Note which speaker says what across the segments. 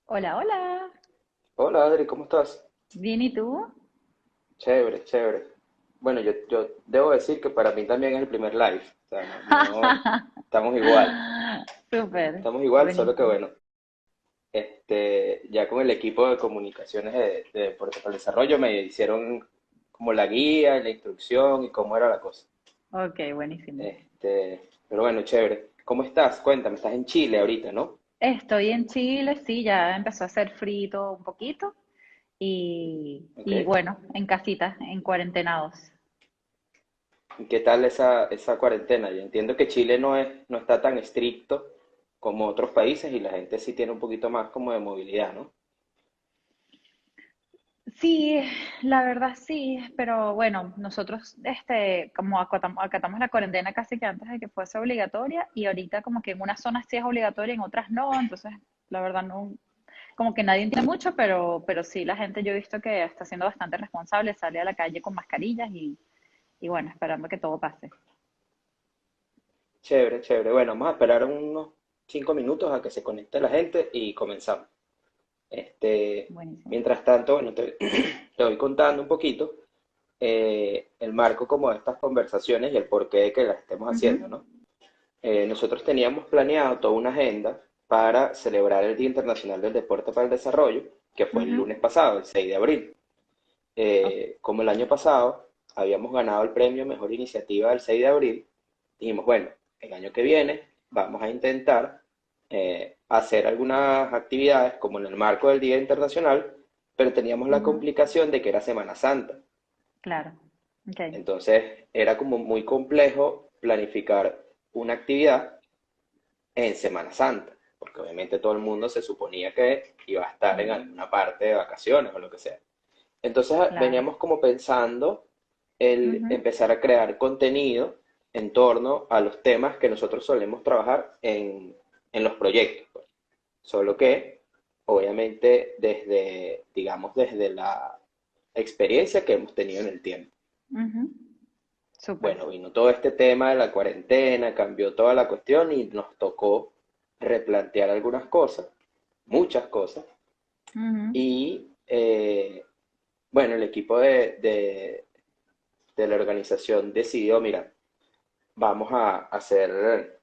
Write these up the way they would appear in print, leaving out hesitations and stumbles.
Speaker 1: Hola, hola.
Speaker 2: Hola Adri, ¿cómo estás?
Speaker 1: Bien, ¿y tú?
Speaker 2: Chévere, chévere. Bueno, yo debo decir que para mí también es el primer live. O sea, estamos igual.
Speaker 1: Súper,
Speaker 2: Estamos igual, solo que
Speaker 1: buenísimo.
Speaker 2: bueno, ya con el equipo de comunicaciones de Deportes para el Desarrollo me hicieron como la guía, la instrucción y cómo era la cosa.
Speaker 1: Ok, buenísimo.
Speaker 2: Pero bueno, chévere. ¿Cómo estás? Cuéntame, estás en Chile ahorita, ¿no?
Speaker 1: Estoy en Chile, sí, ya empezó a hacer frito un poquito
Speaker 2: Ok.
Speaker 1: y bueno, en casita, en cuarentenados.
Speaker 2: ¿Y qué tal esa cuarentena? Yo entiendo que Chile no está tan estricto como otros países y la gente sí tiene un poquito más como de movilidad, ¿no?
Speaker 1: Sí, la verdad sí, pero bueno, nosotros como acatamos la cuarentena casi que antes de que fuese obligatoria y ahorita como que en unas zonas sí es obligatoria, en otras no, entonces la verdad no, como que nadie entiende mucho, pero sí la gente yo he visto que está siendo bastante responsable, sale a la calle con mascarillas y bueno, esperando que todo pase.
Speaker 2: Chévere, chévere. Bueno, vamos a esperar unos 5 minutos a que se conecte la gente y comenzamos.
Speaker 1: Buenísimo.
Speaker 2: Mientras tanto, bueno, te voy contando un poquito el marco como de estas conversaciones y el porqué de que las estemos
Speaker 1: Ujú,
Speaker 2: haciendo, ¿no? Nosotros teníamos planeado toda una agenda para celebrar el Día Internacional del Deporte para el Desarrollo, que fue el
Speaker 1: ujú.
Speaker 2: lunes pasado, el 6 de abril.
Speaker 1: Ok.
Speaker 2: Como el año pasado habíamos ganado el premio Mejor Iniciativa del 6 de abril, dijimos, bueno, el año que viene vamos a intentar hacer algunas actividades como en el marco del Día Internacional, pero teníamos la
Speaker 1: Ujú,
Speaker 2: complicación de que era Semana Santa.
Speaker 1: claro. Ok.
Speaker 2: Entonces era como muy complejo planificar una actividad en Semana Santa, porque obviamente todo el mundo se suponía que iba a estar en
Speaker 1: Mm,
Speaker 2: alguna parte de vacaciones o lo que sea. Entonces
Speaker 1: claro.
Speaker 2: veníamos como pensando el
Speaker 1: Ujú,
Speaker 2: empezar a crear contenido en torno a los temas que nosotros solemos trabajar en los proyectos, pues. Solo que, obviamente, digamos, desde la experiencia que hemos tenido en el tiempo.
Speaker 1: ujú. Súper.
Speaker 2: Bueno, vino todo este tema de la cuarentena, cambió toda la cuestión y nos tocó replantear algunas cosas, muchas cosas,
Speaker 1: Ujú.
Speaker 2: y bueno, el equipo de la organización decidió, mira, vamos a hacer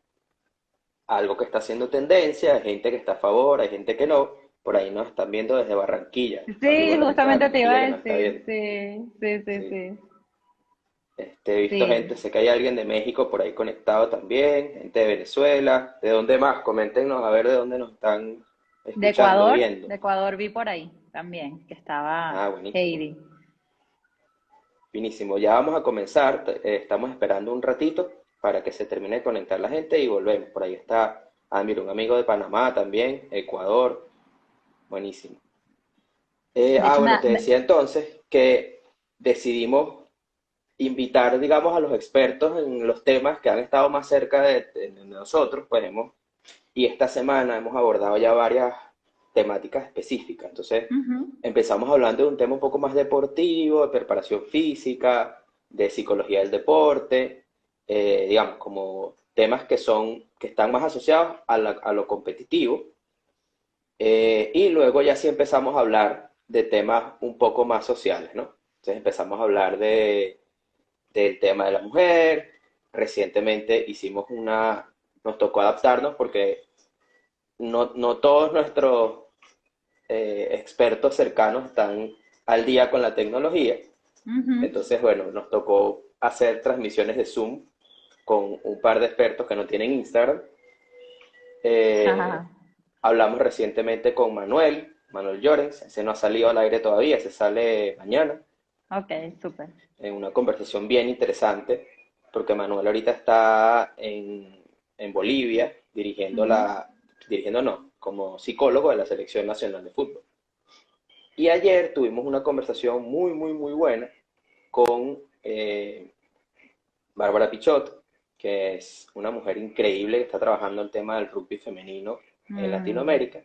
Speaker 2: algo que está haciendo tendencia, hay gente que está a favor, hay gente que no, por ahí nos están viendo desde Barranquilla, saludos
Speaker 1: Sí,
Speaker 2: a la gente de
Speaker 1: justamente te iba
Speaker 2: Barranquilla
Speaker 1: a
Speaker 2: que nos está
Speaker 1: decir,
Speaker 2: viendo,
Speaker 1: sí, sí, sí,
Speaker 2: sí.
Speaker 1: sí.
Speaker 2: He visto gente,
Speaker 1: Sí.
Speaker 2: sé que hay alguien de México por ahí conectado también, gente de Venezuela, ¿de dónde más? Coméntenos a ver de dónde nos están escuchando, viendo.
Speaker 1: De Ecuador vi por ahí también, que estaba
Speaker 2: Ah, buenísimo,
Speaker 1: Heidi.
Speaker 2: finísimo. Ya vamos a comenzar, estamos esperando un ratito para que se termine de conectar la gente y volvemos. Por ahí está, mira, un amigo de Panamá también, Ecuador, buenísimo.
Speaker 1: De hecho,
Speaker 2: Bueno, te decía entonces que decidimos invitar, digamos, a los expertos en los temas que han estado más cerca de nosotros, pues y esta semana hemos abordado ya varias temáticas específicas. Entonces,
Speaker 1: ujú,
Speaker 2: empezamos hablando de un tema un poco más deportivo, de preparación física, de psicología del deporte, digamos, como temas que están más asociados a lo competitivo. Y luego ya sí empezamos a hablar de temas un poco más sociales, ¿no? Entonces empezamos a hablar del tema de la mujer. Recientemente nos tocó adaptarnos porque no todos nuestros expertos cercanos están al día con la tecnología.
Speaker 1: ujú.
Speaker 2: Entonces, bueno, nos tocó hacer transmisiones de Zoom con un par de expertos que no tienen Instagram. Eh,
Speaker 1: Ajá.
Speaker 2: Hablamos recientemente con Manuel Llorens, ese no ha salido al aire todavía, se sale mañana,
Speaker 1: Ok, súper.
Speaker 2: en una conversación bien interesante, porque Manuel ahorita está en Bolivia
Speaker 1: Ujú.
Speaker 2: dirigiendo no, como psicólogo de la Selección Nacional de Fútbol. Y ayer tuvimos una conversación muy, muy, muy buena con Bárbara Pichot, que es una mujer increíble que está trabajando el tema del rugby femenino en
Speaker 1: Mm,
Speaker 2: Latinoamérica.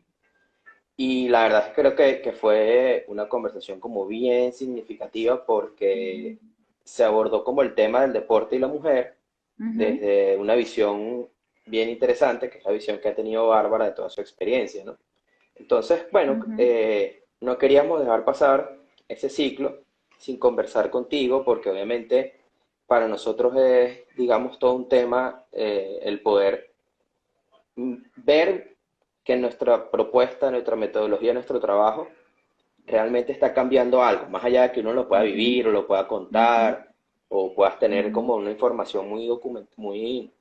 Speaker 2: Y la verdad es que creo que fue una conversación como bien significativa porque se abordó como el tema del deporte y la mujer
Speaker 1: ujú.
Speaker 2: desde una visión bien interesante, que es la visión que ha tenido Bárbara de toda su experiencia, ¿no? Entonces, bueno,
Speaker 1: Ujú,
Speaker 2: no queríamos dejar pasar ese ciclo sin conversar contigo, porque obviamente para nosotros es, digamos, todo un tema el poder ver que nuestra propuesta, nuestra metodología, nuestro trabajo realmente está cambiando algo, más allá de que uno lo pueda
Speaker 1: ujú,
Speaker 2: vivir o lo pueda
Speaker 1: ujú,
Speaker 2: contar o puedas tener
Speaker 1: ujú,
Speaker 2: como una información muy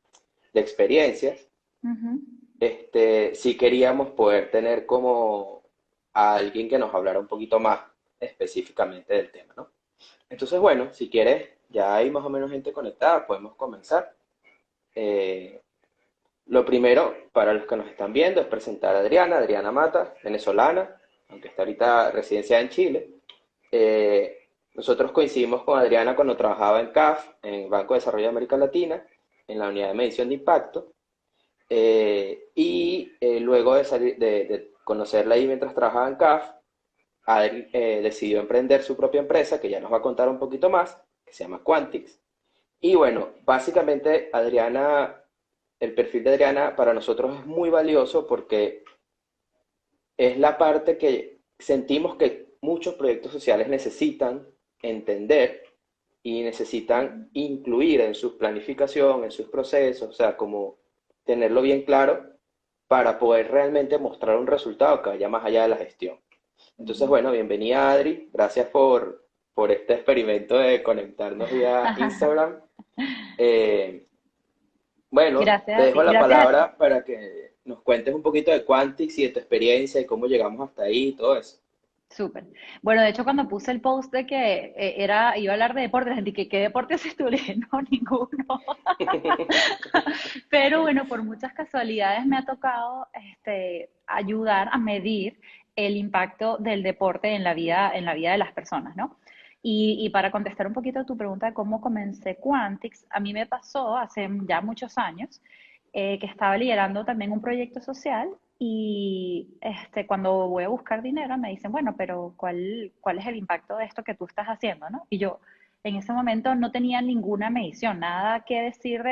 Speaker 2: de experiencias.
Speaker 1: ujú.
Speaker 2: Sí queríamos poder tener como a alguien que nos hablara un poquito más específicamente del tema, ¿no? Entonces, bueno, si quieres, ya hay más o menos gente conectada, podemos comenzar. Eh, lo primero, para los que nos están viendo, es presentar a Adriana, Adriana Mata, venezolana, aunque está ahorita residenciada en Chile. Nosotros coincidimos con Adriana cuando trabajaba en CAF, en Banco de Desarrollo de América Latina, en la unidad de medición de impacto. Luego de, de conocerla ahí mientras trabajaba en CAF, Adri decidió emprender su propia empresa, que ya nos va a contar un poquito más, que se llama Quantix. Y bueno, básicamente Adriana, el perfil de Adriana para nosotros es muy valioso porque es la parte que sentimos que muchos proyectos sociales necesitan entender y necesitan incluir en su planificación, en sus procesos, o sea, como tenerlo bien claro para poder realmente mostrar un resultado que vaya más allá de la gestión. Entonces,
Speaker 1: Ujú.
Speaker 2: bueno, bienvenida Adri, gracias por este experimento de conectarnos vía Instagram. Eh, bueno,
Speaker 1: Gracias
Speaker 2: te
Speaker 1: a
Speaker 2: dejo
Speaker 1: ti,
Speaker 2: la
Speaker 1: gracias a ti.
Speaker 2: palabra para que nos cuentes un poquito de Quantix y de tu experiencia y cómo llegamos hasta ahí y todo eso.
Speaker 1: Súper. Bueno, de hecho, cuando puse el post de que iba a hablar de deporte, la gente que ¿qué deporte haces tú? Le dije, no, ninguno. Pero bueno, por muchas casualidades me ha tocado ayudar a medir el impacto del deporte en la vida de las personas, ¿no? Y para contestar un poquito a tu pregunta de cómo comencé Quantix, a mí me pasó hace ya muchos años que estaba liderando también un proyecto social y cuando voy a buscar dinero me dicen, bueno, pero ¿cuál es el impacto de esto que tú estás haciendo, ¿no? Y yo en ese momento no tenía ninguna medición, nada que decir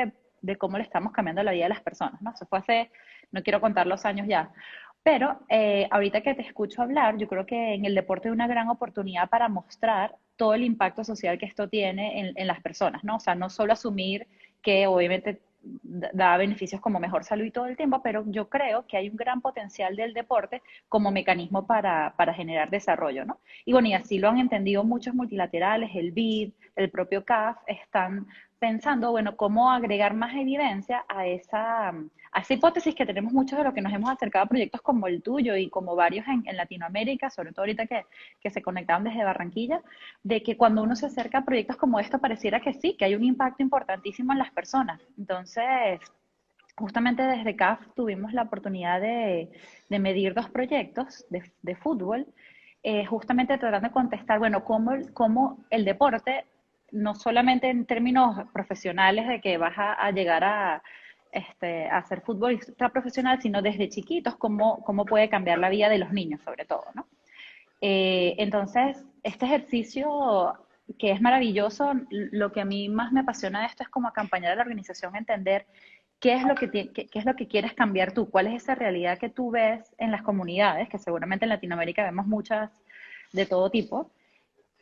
Speaker 1: de cómo le estamos cambiando la vida a las personas, ¿no? Eso fue hace, no quiero contar los años ya. Pero ahorita que te escucho hablar, yo creo que en el deporte hay una gran oportunidad para mostrar todo el impacto social que esto tiene en las personas, ¿no? O sea, no solo asumir que obviamente da beneficios como mejor salud y todo el tiempo, pero yo creo que hay un gran potencial del deporte como mecanismo para generar desarrollo, ¿no? Y bueno, y así lo han entendido muchos multilaterales, el BID, el propio CAF, están pensando, bueno, cómo agregar más evidencia a esa hipótesis que tenemos muchos de los que nos hemos acercado a proyectos como el tuyo y como varios en Latinoamérica, sobre todo ahorita que se conectaron desde Barranquilla, de que cuando uno se acerca a proyectos como esto pareciera que sí, que hay un impacto importantísimo en las personas. Entonces, justamente desde CAF tuvimos la oportunidad de medir dos proyectos de fútbol, justamente tratando de contestar, bueno, cómo el deporte, no solamente en términos profesionales de que vas a llegar a ser futbolista profesional, sino desde chiquitos, cómo puede cambiar la vida de los niños, sobre todo, ¿no? Entonces, este ejercicio que es maravilloso, lo que a mí más me apasiona de esto es como acompañar a la organización a entender qué es lo que, qué es lo que quieres cambiar tú, cuál es esa realidad que tú ves en las comunidades, que seguramente en Latinoamérica vemos muchas de todo tipo,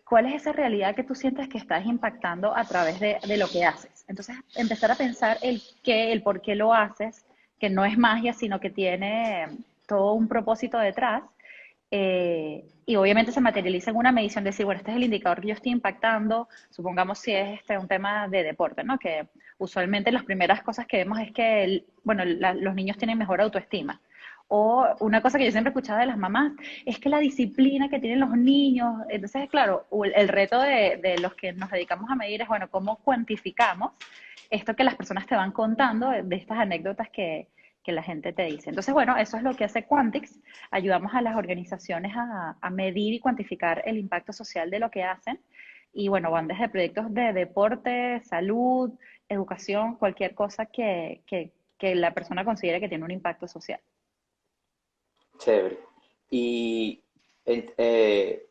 Speaker 1: cuál es esa realidad que tú sientes que estás impactando a través de lo que haces. Entonces, empezar a pensar el qué, el por qué lo haces, que no es magia, sino que tiene todo un propósito detrás y obviamente se materializa en una medición de decir, bueno, este es el indicador que yo estoy impactando, supongamos si es un tema de deporte, ¿no? Que usualmente las primeras cosas que vemos es que, bueno, los niños tienen mejor autoestima. O una cosa que yo siempre escuchaba de las mamás es que la disciplina que tienen los niños, entonces, claro, el reto de los que nos dedicamos a medir es, bueno, ¿cómo cuantificamos esto que las personas te van contando de estas anécdotas que la gente te dice? Entonces, bueno, eso es lo que hace Quantix. Ayudamos a las organizaciones a medir y cuantificar el impacto social de lo que hacen. Y bueno, van desde proyectos de deporte, salud, educación, cualquier cosa que la persona considere que tiene un impacto social.
Speaker 2: Chévere. Y en- eh,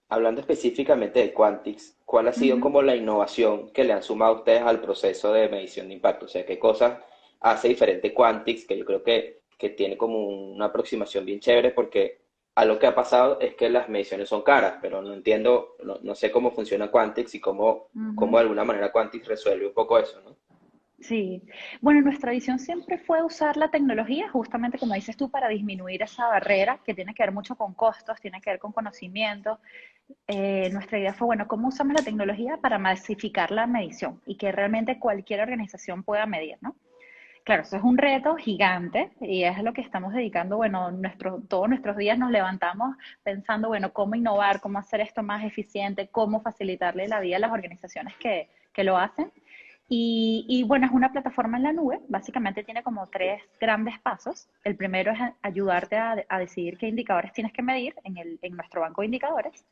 Speaker 2: hablando específicamente de Quantix, ¿cuál ha sido
Speaker 1: Ujú.
Speaker 2: como la innovación que le han sumado a ustedes al proceso de medición de impacto? O sea, ¿qué cosas hace diferente Quantix? Que yo creo que que tiene como una aproximación bien chévere porque algo que ha pasado es que las mediciones son caras, pero no entiendo, no sé cómo funciona Quantix y cómo
Speaker 1: Ujú.
Speaker 2: de alguna manera Quantix resuelve un poco eso, ¿no?
Speaker 1: Sí, bueno, nuestra visión siempre fue usar la tecnología, justamente como dices tú, para disminuir esa barrera que tiene que ver mucho con costos, tiene que ver con conocimiento. Nuestra idea fue, bueno, ¿cómo usamos la tecnología para masificar la medición y que realmente cualquier organización pueda medir, ¿no? Claro, eso es un reto gigante y es a lo que estamos dedicando, bueno, todos nuestros días nos levantamos pensando, bueno, cómo innovar, cómo hacer esto más eficiente, cómo facilitarle la vida a las organizaciones que lo hacen. Bueno, es una plataforma en la nube, básicamente tiene como tres grandes pasos. El primero es ayudarte a decidir qué indicadores tienes que medir en nuestro banco de indicadores.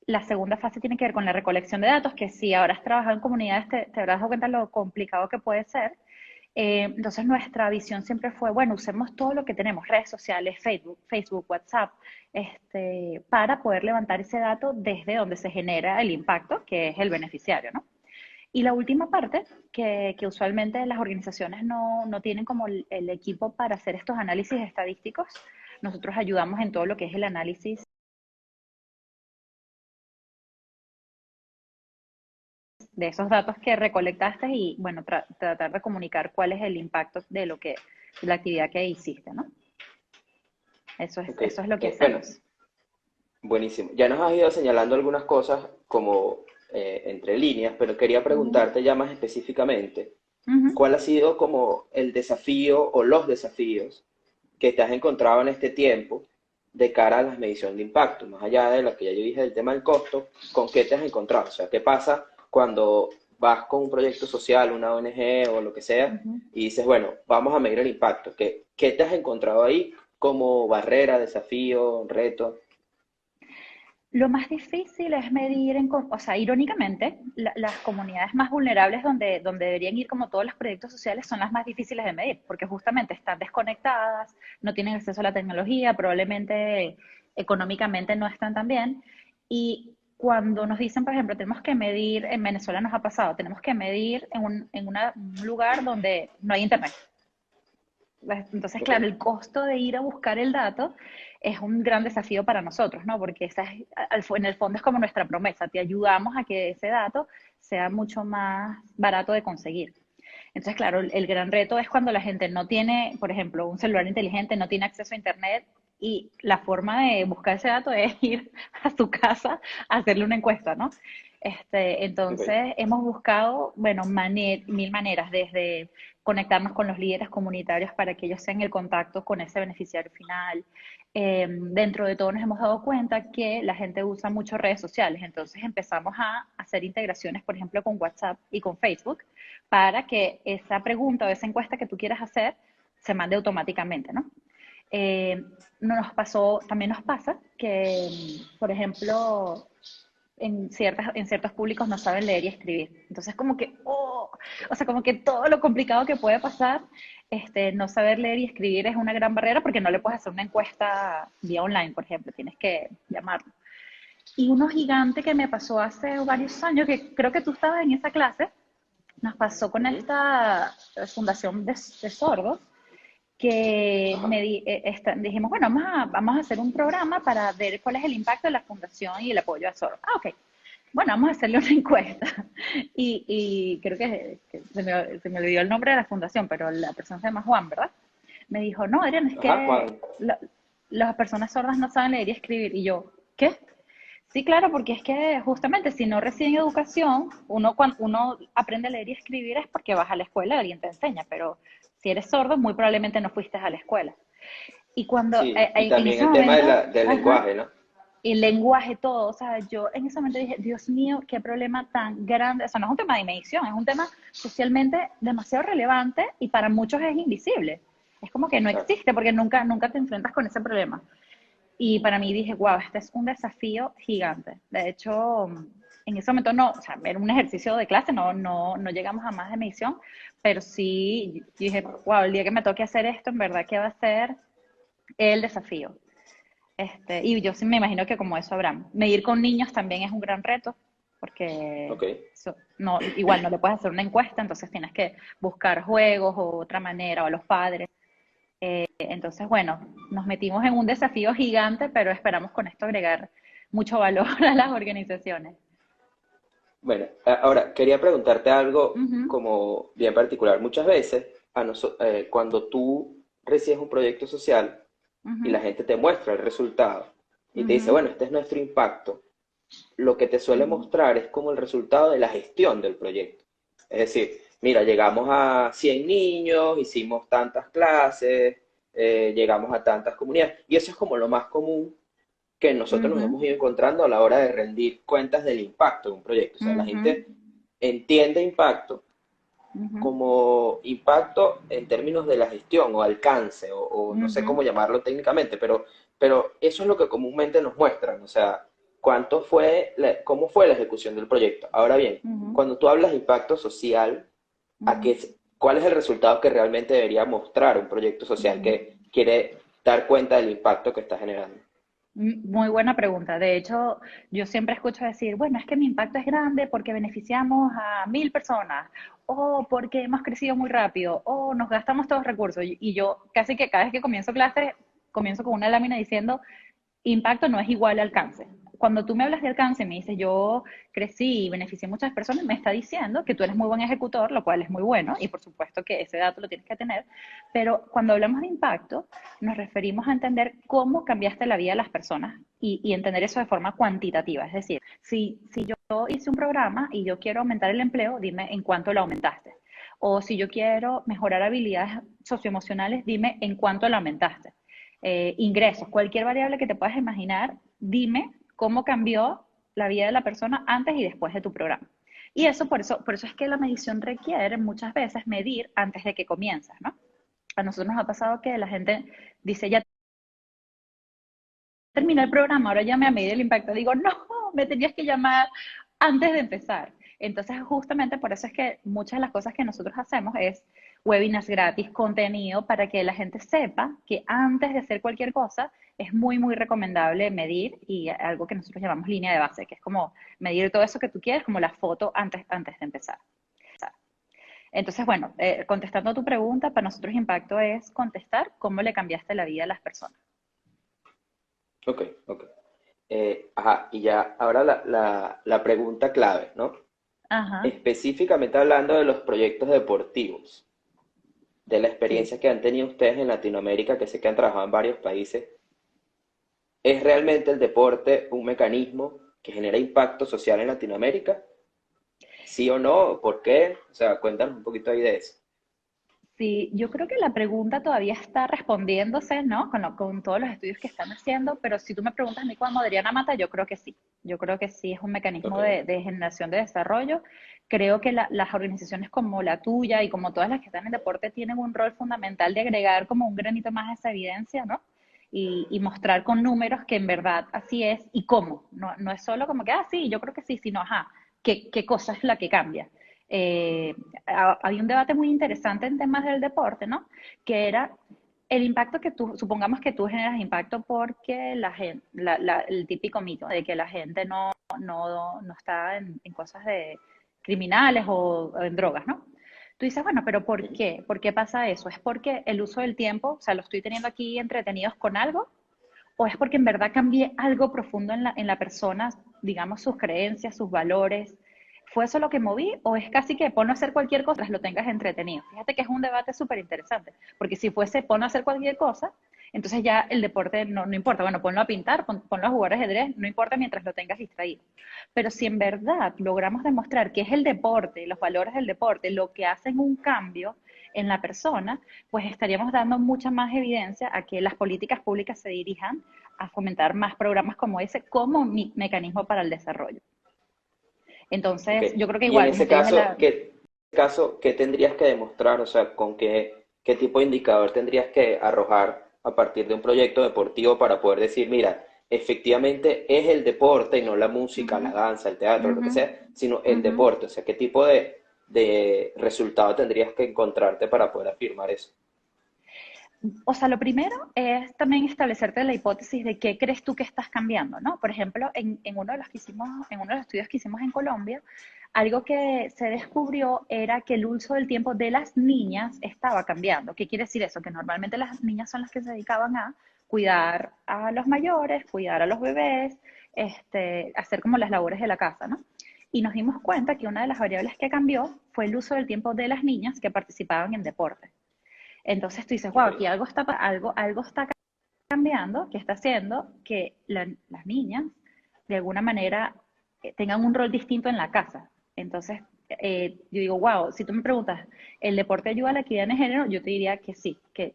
Speaker 1: La segunda fase tiene que ver con la recolección de datos, que si ahora has trabajado en comunidades te habrás dado cuenta lo complicado que puede ser. Entonces nuestra visión siempre fue, bueno, usemos todo lo que tenemos, redes sociales, Facebook, WhatsApp, para poder levantar ese dato desde donde se genera el impacto, que es el beneficiario, ¿no? Y la última parte, que usualmente las organizaciones no tienen como el equipo para hacer estos análisis estadísticos, nosotros ayudamos en todo lo que es el análisis de esos datos que recolectaste y, bueno, tratar de comunicar cuál es el impacto de de la actividad que hiciste, ¿no?
Speaker 2: Ok,
Speaker 1: Eso es lo que
Speaker 2: bueno,
Speaker 1: hacemos.
Speaker 2: buenísimo. Ya nos has ido señalando algunas cosas como entre líneas, pero quería
Speaker 1: Ujú,
Speaker 2: preguntarte ya más específicamente,
Speaker 1: ujú.
Speaker 2: ¿cuál ha sido como el desafío o los desafíos que te has encontrado en este tiempo de cara a la medición de impacto? Más allá de lo que ya yo dije del tema del costo, ¿con qué te has encontrado? O sea, ¿qué pasa cuando vas con un proyecto social, una ONG o lo que sea,
Speaker 1: Ujú.
Speaker 2: y dices, bueno, vamos a medir el impacto? ¿Qué te has encontrado ahí como barrera, desafío, reto?
Speaker 1: Lo más difícil es medir, o sea, irónicamente, las comunidades más vulnerables donde deberían ir como todos los proyectos sociales son las más difíciles de medir, porque justamente están desconectadas, no tienen acceso a la tecnología, probablemente económicamente no están tan bien. Y cuando nos dicen, por ejemplo, tenemos que medir, en Venezuela nos ha pasado, tenemos que medir un lugar donde no hay internet. Entonces,
Speaker 2: Ok,
Speaker 1: claro, el costo de ir a buscar el dato es un gran desafío para nosotros, ¿no? Porque en el fondo es como nuestra promesa, te ayudamos a que ese dato sea mucho más barato de conseguir. Entonces, claro, el gran reto es cuando la gente no tiene, por ejemplo, un celular inteligente, no tiene acceso a Internet y la forma de buscar ese dato es ir a su casa a hacerle una encuesta, ¿no?
Speaker 2: ok,
Speaker 1: Entonces, hemos buscado, bueno, mil maneras, desde conectarnos con los líderes comunitarios para que ellos sean el contacto con ese beneficiario final. Dentro de todo nos hemos dado cuenta que la gente usa mucho redes sociales, entonces empezamos a hacer integraciones, por ejemplo, con WhatsApp y con Facebook, para que esa pregunta o esa encuesta que tú quieras hacer se mande automáticamente, ¿no? Eh, no nos pasó, también nos pasa que, por ejemplo, en ciertos públicos no saben leer y escribir. Entonces, como que, oh, o sea, como que todo lo complicado que puede pasar, no saber leer y escribir es una gran barrera porque no le puedes hacer una encuesta vía online, por ejemplo, tienes que llamarlo. Y uno gigante que me pasó hace varios años, que creo que tú estabas en esa clase, nos pasó con
Speaker 2: ujú,
Speaker 1: esta fundación de sordos, que
Speaker 2: ajá,
Speaker 1: dijimos, bueno, vamos a hacer un programa para ver cuál es el impacto de la fundación y el apoyo a sordos. Ah, ok. Bueno, vamos a hacerle una encuesta. Y creo que se me olvidó el nombre de la fundación, pero la persona se llama Juan, ¿verdad? Me dijo, no, Adrián, es
Speaker 2: ajá,
Speaker 1: que
Speaker 2: Juan,
Speaker 1: las personas sordas no saben leer y escribir. Y yo, ¿qué? Sí, claro, porque es que justamente si no reciben educación, cuando uno aprende a leer y escribir es porque vas a la escuela y alguien te enseña, pero si eres sordo, muy probablemente no fuiste a la escuela. Y cuando
Speaker 2: sí, y
Speaker 1: en
Speaker 2: también
Speaker 1: ese
Speaker 2: el tema de
Speaker 1: momento,
Speaker 2: del
Speaker 1: ajá,
Speaker 2: lenguaje, ¿no?
Speaker 1: el lenguaje, todo, o sea, yo en ese momento dije, Dios mío, qué problema tan grande, o sea, no es un tema de medición, es un tema socialmente demasiado relevante y para muchos es invisible. Es como que no
Speaker 2: Exacto.
Speaker 1: existe porque nunca te enfrentas con ese problema. Y para mí dije, wow, este es un desafío gigante. De hecho, en ese momento no, o sea, era un ejercicio de clase, no llegamos a más de medición, pero sí, yo dije, wow, el día que me toque hacer esto, en verdad que va a ser el desafío. Y yo sí me imagino que como eso habrá. Medir con niños también es un gran reto, porque
Speaker 2: Ok.
Speaker 1: no, igual no le puedes hacer una encuesta, entonces tienes que buscar juegos o otra manera, o a los padres. Entonces, bueno, nos metimos en un desafío gigante, pero esperamos con esto agregar mucho valor a las organizaciones.
Speaker 2: Bueno, ahora quería preguntarte algo
Speaker 1: Ujú,
Speaker 2: como bien particular. Muchas veces, cuando tú recibes un proyecto social y la
Speaker 1: ujú,
Speaker 2: gente te muestra el resultado y te dice,
Speaker 1: ujú,
Speaker 2: bueno, este es nuestro impacto, lo que te suele
Speaker 1: ujú,
Speaker 2: mostrar es como el resultado de la gestión del proyecto. Es decir, mira, llegamos a 100 niños, hicimos tantas clases, llegamos a tantas comunidades, y eso es como lo más común que nosotros nos
Speaker 1: ujú,
Speaker 2: hemos ido encontrando a la hora de rendir cuentas del impacto de un proyecto. O sea, la
Speaker 1: ujú,
Speaker 2: gente entiende impacto
Speaker 1: ujú,
Speaker 2: como impacto en términos de la gestión o alcance, o no sé
Speaker 1: ujú,
Speaker 2: cómo llamarlo técnicamente, pero eso es lo que comúnmente nos muestran, o sea, cómo fue la ejecución del proyecto. Ahora bien,
Speaker 1: ujú,
Speaker 2: cuando tú hablas de impacto social,
Speaker 1: ujú,
Speaker 2: ¿cuál es el resultado que realmente debería mostrar un proyecto social
Speaker 1: ujú.
Speaker 2: que quiere dar cuenta del impacto que está generando?
Speaker 1: Muy buena pregunta. De hecho, yo siempre escucho decir, bueno, es que mi impacto es grande porque beneficiamos a 1000 personas, o porque hemos crecido muy rápido, o nos gastamos todos los recursos. Y yo casi que cada vez que comienzo clase, comienzo con una lámina diciendo, impacto no es igual a alcance. Cuando tú me hablas de alcance, me dices, yo crecí y beneficié a muchas personas, me está diciendo que tú eres muy buen ejecutor, lo cual es muy bueno, y por supuesto que ese dato lo tienes que tener, pero cuando hablamos de impacto, nos referimos a entender cómo cambiaste la vida de las personas y entender eso de forma cuantitativa. Es decir, si yo hice un programa y yo quiero aumentar el empleo, dime en cuánto lo aumentaste. O si yo quiero mejorar habilidades socioemocionales, dime en cuánto lo aumentaste. Ingresos, cualquier variable que te puedas imaginar, dime cómo cambió la vida de la persona antes y después de tu programa. Y eso por eso es que la medición requiere muchas veces medir antes de que comienzas, ¿no? A nosotros nos ha pasado que la gente dice, ya terminé el programa, ahora ya me a medir el impacto. Digo, no, me tenías que llamar antes de empezar. Entonces, justamente por eso es que muchas de las cosas que nosotros hacemos es webinars gratis, contenido, para que la gente sepa que antes de hacer cualquier cosa es muy, muy recomendable medir y algo que nosotros llamamos línea de base, que es como medir todo eso que tú quieres, como la foto antes de empezar. Entonces, bueno, contestando a tu pregunta, para nosotros impacto es contestar cómo le cambiaste la vida a las personas.
Speaker 2: Ok, ok. Ajá, y ya, ahora la pregunta clave, ¿no?
Speaker 1: Ajá,
Speaker 2: Específicamente hablando de los proyectos deportivos, de la
Speaker 1: sí.
Speaker 2: experiencia que han tenido ustedes en Latinoamérica, que sé que han trabajado en varios países, ¿es realmente el deporte un mecanismo que genera impacto social en Latinoamérica? ¿Sí o no? ¿Por qué? O sea, cuéntanos un poquito ahí de eso.
Speaker 1: Sí, yo creo que la pregunta todavía está respondiéndose, ¿no? Con todos los estudios que están haciendo, pero si tú me preguntas a mí como Adriana Mata, yo creo que sí. Yo creo que sí es un
Speaker 2: Ok,
Speaker 1: mecanismo de generación de desarrollo. Creo que las organizaciones como la tuya y como todas las que están en deporte tienen un rol fundamental de agregar como un granito más a esa evidencia, ¿no? Y mostrar con números que en verdad así es y cómo. No, no es solo como que, ah, sí, yo creo que sí, sino, ajá, qué cosa es la que cambia. Eh, Había un debate muy interesante en temas del deporte, ¿no? Que era el impacto que tú, supongamos que tú generas impacto porque la gente, el típico mito de que la gente no está en cosas de criminales o en drogas, ¿no? Tú dices, bueno, pero ¿por
Speaker 2: ok.
Speaker 1: qué? ¿Por qué pasa eso? ¿Es porque el uso del tiempo, o sea, lo estoy teniendo aquí entretenidos con algo? ¿O es porque en verdad cambié algo profundo en la persona, digamos, sus creencias, sus valores? ¿Fue eso lo que moví? ¿O es casi que ponlo a hacer cualquier cosa mientras lo tengas entretenido? Fíjate que es un debate súper interesante, porque si fuese ponlo a hacer cualquier cosa, entonces ya el deporte no importa. Bueno, ponlo a pintar, ponlo a jugar ajedrez, no importa mientras lo tengas distraído. Pero si en verdad logramos demostrar que es el deporte, los valores del deporte, lo que hacen un cambio en la persona, pues estaríamos dando mucha más evidencia a que las políticas públicas se dirijan a fomentar más programas como ese como mecanismo para el desarrollo.
Speaker 2: Ok.
Speaker 1: Entonces, yo creo que
Speaker 2: Y en
Speaker 1: igual, como
Speaker 2: ese
Speaker 1: te dije,
Speaker 2: caso, ¿qué tendrías que demostrar? O sea, ¿qué tipo de indicador tendrías que arrojar a partir de un proyecto deportivo para poder decir, mira, efectivamente es el deporte y no la música, la
Speaker 1: ujú,
Speaker 2: danza, el teatro, lo que
Speaker 1: ujú,
Speaker 2: sea, sino el
Speaker 1: ujú.
Speaker 2: deporte? O sea, ¿qué tipo de resultado tendrías que encontrarte para poder afirmar eso?
Speaker 1: O sea, lo primero es también establecerte la hipótesis de qué crees tú que estás cambiando, ¿no? Por ejemplo, en uno de los que hicimos, en uno de los estudios que hicimos en Colombia, algo que se descubrió era que el uso del tiempo de las niñas estaba cambiando. ¿Qué quiere decir eso? Que normalmente las niñas son las que se dedicaban a cuidar a los mayores, cuidar a los bebés, hacer como las labores de la casa, ¿no? Y nos dimos cuenta que una de las variables que cambió fue el uso del tiempo de las niñas que participaban en deporte. Entonces tú dices, wow,
Speaker 2: Ok.
Speaker 1: aquí algo está cambiando, que está haciendo que las niñas de alguna manera tengan un rol distinto en la casa. Entonces, yo digo, wow, si tú me preguntas, ¿el deporte ayuda a la equidad de género? Yo te diría que sí, que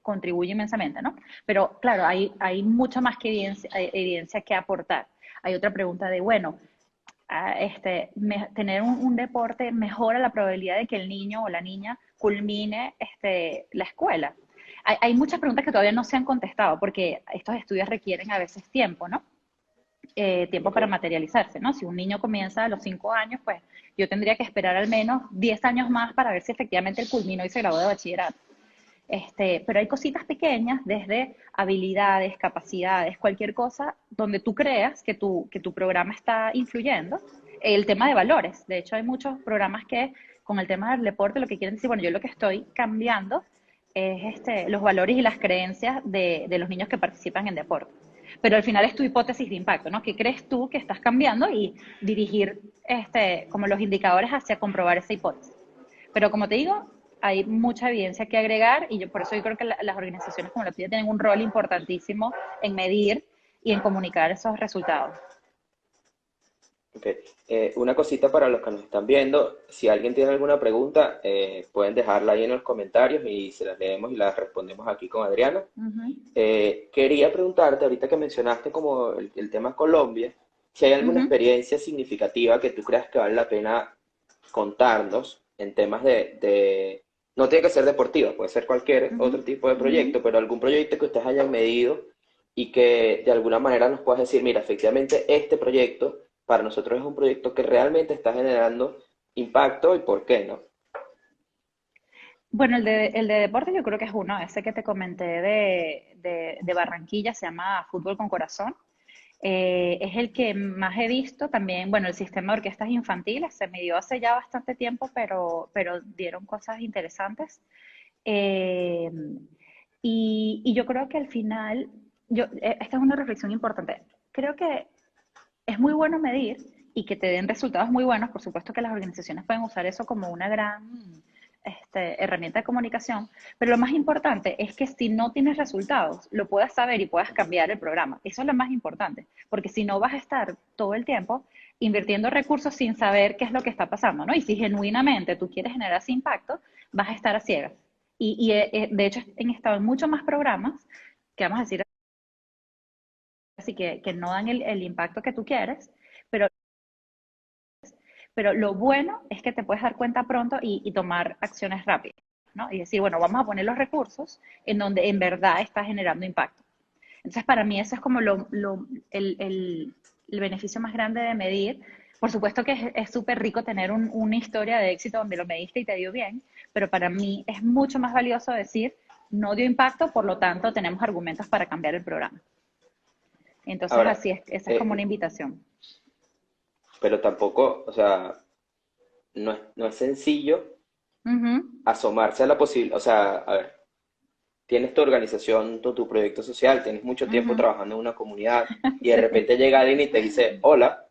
Speaker 1: contribuye inmensamente, ¿no? Pero claro, hay mucha más que evidencia que aportar. Hay otra pregunta de, bueno, tener un deporte mejora la probabilidad de que el niño o la niña culmine la escuela. Hay muchas preguntas que todavía no se han contestado porque estos estudios requieren a veces tiempo, ¿no? Tiempo
Speaker 2: Ok.
Speaker 1: para materializarse, ¿no? Si un niño comienza a los 5 años, pues yo tendría que esperar al menos 10 años más para ver si efectivamente él culminó y se graduó de bachillerato. Pero hay cositas pequeñas, desde habilidades, capacidades, cualquier cosa donde tú creas que tu programa está influyendo. El tema de valores. De hecho, hay muchos programas que con el tema del deporte lo que quieren decir, bueno, yo lo que estoy cambiando es los valores y las creencias de los niños que participan en deporte. Pero al final es tu hipótesis de impacto, ¿no? ¿Qué crees tú que estás cambiando? Y dirigir como los indicadores hacia comprobar esa hipótesis. Pero como te digo, hay mucha evidencia que agregar y por eso yo creo que las organizaciones como la tuya tienen un rol importantísimo en medir y en comunicar esos resultados.
Speaker 2: Ok. Una cosita para los que nos están viendo, si alguien tiene alguna pregunta, pueden dejarla ahí en los comentarios y se las leemos y las respondemos aquí con Adriana.
Speaker 1: Uh -huh,
Speaker 2: Quería preguntarte, ahorita que mencionaste como el tema Colombia, si hay
Speaker 1: uh
Speaker 2: alguna
Speaker 1: -huh,
Speaker 2: experiencia significativa que tú creas que vale la pena contarnos en temas no tiene que ser deportiva, puede ser cualquier
Speaker 1: uh -huh,
Speaker 2: otro tipo de
Speaker 1: uh -huh.
Speaker 2: proyecto, pero algún proyecto que ustedes hayan medido y que de alguna manera nos puedas decir, mira, efectivamente este proyecto para nosotros es un proyecto que realmente está generando impacto y por qué, ¿no?
Speaker 1: Bueno, el de deporte yo creo que es uno, ese que te comenté de Barranquilla, se llama Fútbol con Corazón. Es el que más he visto también, bueno, el sistema de orquestas infantiles se midió hace ya bastante tiempo, pero dieron cosas interesantes. Eh, y yo creo que al final, esta es una reflexión importante. Creo que es muy bueno medir y que te den resultados muy buenos. Por supuesto que las organizaciones pueden usar eso como una gran herramienta de comunicación, pero lo más importante es que si no tienes resultados, lo puedas saber y puedas cambiar el programa. Eso es lo más importante, porque si no vas a estar todo el tiempo invirtiendo recursos sin saber qué es lo que está pasando, ¿no? Y si genuinamente tú quieres generar ese impacto, vas a estar a ciegas. De hecho, he estado en muchos más programas que vamos a decir así que no dan el impacto que tú quieres, pero lo bueno es que te puedes dar cuenta pronto y tomar acciones rápidas, ¿no? Y decir, bueno, vamos a poner los recursos en donde en verdad está generando impacto. Entonces, para mí eso es como el beneficio más grande de medir. Por supuesto que es súper rico tener una historia de éxito donde lo mediste y te dio bien, pero para mí es mucho más valioso decir, no dio impacto, por lo tanto tenemos argumentos para cambiar el programa. Entonces,
Speaker 2: Ahora,
Speaker 1: así es, esa es como
Speaker 2: eh,
Speaker 1: una invitación.
Speaker 2: pero tampoco, o sea, no es sencillo
Speaker 1: Uh -huh,
Speaker 2: asomarse a la posibilidad, o sea, a ver, tienes tu organización, tu proyecto social, tienes mucho
Speaker 1: uh
Speaker 2: tiempo
Speaker 1: -huh.
Speaker 2: trabajando en una comunidad y de
Speaker 1: Sí.
Speaker 2: repente llega alguien y te dice, hola,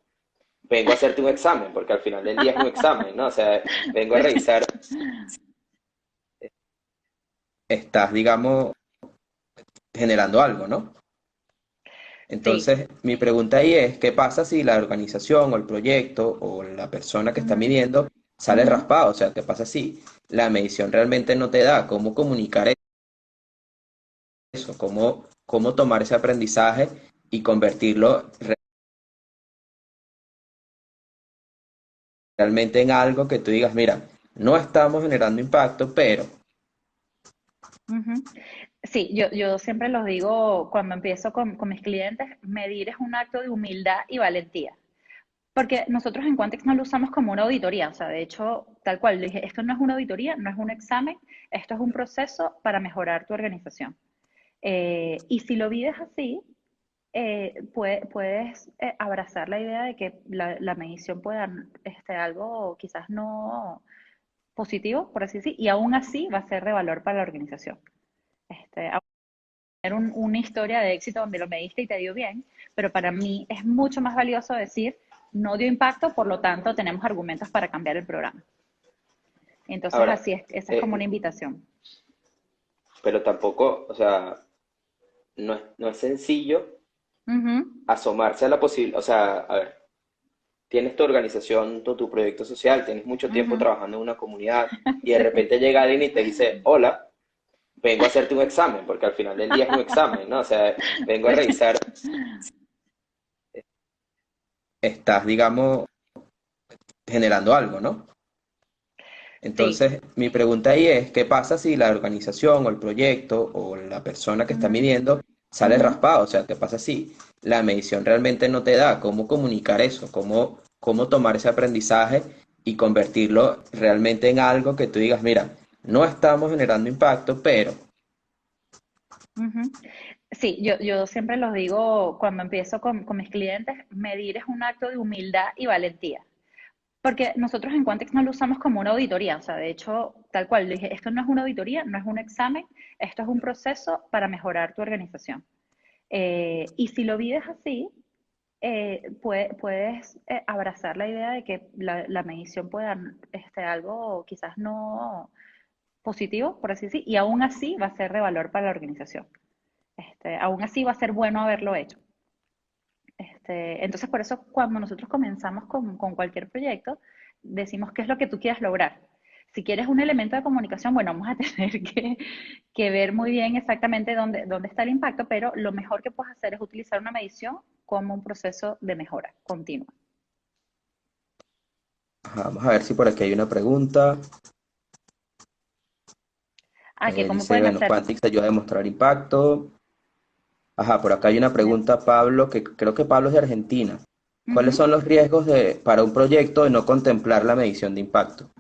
Speaker 2: vengo a hacerte un examen, porque al final del día es un examen, ¿no? O sea, vengo a
Speaker 1: Sí.
Speaker 2: revisar, estás, digamos, generando algo, ¿no?
Speaker 1: Sí.
Speaker 2: Entonces, mi pregunta ahí es, ¿qué pasa si la organización o el proyecto o la persona que
Speaker 1: Uh
Speaker 2: está
Speaker 1: -huh,
Speaker 2: midiendo
Speaker 1: uh
Speaker 2: sale
Speaker 1: -huh.
Speaker 2: raspado? O sea, ¿qué pasa si la medición realmente no te da? ¿Cómo comunicar eso? ¿Cómo tomar ese aprendizaje y convertirlo realmente en algo que tú digas, mira, no estamos generando impacto, pero
Speaker 1: Ujú. Sí, yo siempre los digo cuando empiezo con mis clientes, medir es un acto de humildad y valentía. Porque nosotros en Quantex no lo usamos como una auditoría, o sea, de hecho, tal cual, le dije, esto no es una auditoría, no es un examen, esto es un proceso para mejorar tu organización. Y si lo vives así, puedes abrazar la idea de que la medición puede dar algo quizás no positivo, por así decir, y aún así va a ser de valor para la organización. Tener una historia de éxito donde lo mediste y te dio bien, pero para mí es mucho más valioso decir, no dio impacto, por lo tanto tenemos argumentos para cambiar el programa. Entonces
Speaker 2: Ahora,
Speaker 1: así es, esa es como una
Speaker 2: eh,
Speaker 1: invitación.
Speaker 2: pero tampoco, o sea, no es sencillo
Speaker 1: Ujú,
Speaker 2: asomarse a la posibilidad, o sea, a ver, tienes tu organización, tu proyecto social, tienes mucho tiempo
Speaker 1: ujú.
Speaker 2: trabajando en una comunidad y de
Speaker 1: Sí,
Speaker 2: repente llega alguien y te dice, hola, vengo a hacerte un examen, porque al final del día es un examen, ¿no? O sea, vengo a
Speaker 1: sí,
Speaker 2: revisar, estás, digamos, generando algo, ¿no?
Speaker 1: sí.
Speaker 2: Entonces, mi pregunta ahí es, ¿qué pasa si la organización o el proyecto o la persona que está
Speaker 1: Ujú,
Speaker 2: midiendo sale
Speaker 1: ujú.
Speaker 2: raspado? O sea, ¿qué pasa si la medición realmente no te da? ¿Cómo comunicar eso? ¿Cómo tomar ese aprendizaje y convertirlo realmente en algo que tú digas, mira, no estamos generando impacto, pero...
Speaker 1: Ujú. Sí, yo siempre los digo cuando empiezo con mis clientes, medir es un acto de humildad y valentía. Porque nosotros en Quantex no lo usamos como una auditoría, o sea, de hecho, tal cual, le dije, esto no es una auditoría, no es un examen, esto es un proceso para mejorar tu organización. Y si lo vives así, puedes abrazar la idea de que la medición puede dar algo quizás no positivo, por así decir, y aún así va a ser de valor para la organización. Aún así va a ser bueno haberlo hecho. Entonces, por eso cuando nosotros comenzamos con cualquier proyecto, decimos qué es lo que tú quieres lograr. Si quieres un elemento de comunicación, bueno, vamos a tener que ver muy bien exactamente dónde está el impacto, pero lo mejor que puedes hacer es utilizar una medición como un proceso de mejora continua.
Speaker 2: Ajá, vamos a ver si por aquí hay una pregunta.
Speaker 1: Ah, que cómo
Speaker 2: Dice,
Speaker 1: pueden
Speaker 2: bueno,
Speaker 1: hacer.
Speaker 2: Quantix ayuda a demostrar impacto. Ajá, por acá hay una
Speaker 1: Ya.
Speaker 2: pregunta, Pablo, que creo que Pablo es de Argentina. ¿Cuáles
Speaker 1: Ujú.
Speaker 2: son los riesgos para un proyecto de no contemplar la medición de impacto?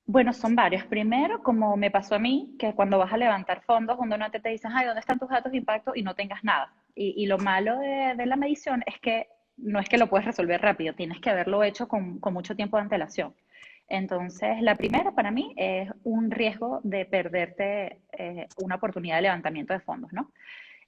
Speaker 1: Bueno, son varios. Primero, como me pasó a mí, que cuando vas a levantar fondos, un donante te dice, ay, ¿dónde están tus datos de impacto? Y no tengas nada. Y lo malo de la medición es que no es que lo puedes resolver rápido, tienes que haberlo hecho con mucho tiempo de antelación. Entonces, la primera para mí es un riesgo de perderte una oportunidad de levantamiento de fondos, ¿no?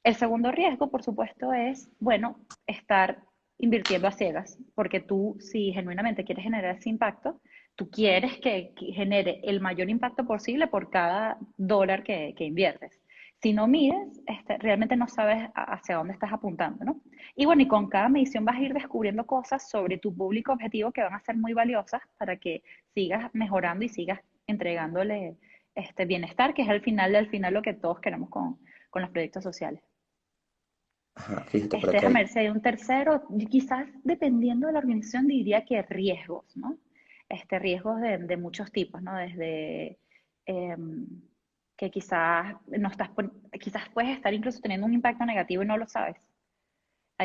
Speaker 1: El segundo riesgo, por supuesto, es, bueno, estar invirtiendo a ciegas, porque tú, si genuinamente quieres generar ese impacto, tú quieres que genere el mayor impacto posible por cada dólar que inviertes. Si no mides, realmente no sabes hacia dónde estás apuntando, ¿no? Y bueno, y con cada medición vas a ir descubriendo cosas sobre tu público objetivo que van a ser muy valiosas para que sigas mejorando y sigas entregándole este bienestar, que es al final lo que todos queremos con los proyectos sociales.
Speaker 2: Ajá, fíjate por aquí
Speaker 1: Déjame
Speaker 2: hay.
Speaker 1: ver si hay un tercero, quizás dependiendo de la organización diría que riesgos, ¿no? Riesgos de muchos tipos, ¿no? Desde eh, que quizás no estás, quizás puedes estar incluso teniendo un impacto negativo y no lo sabes.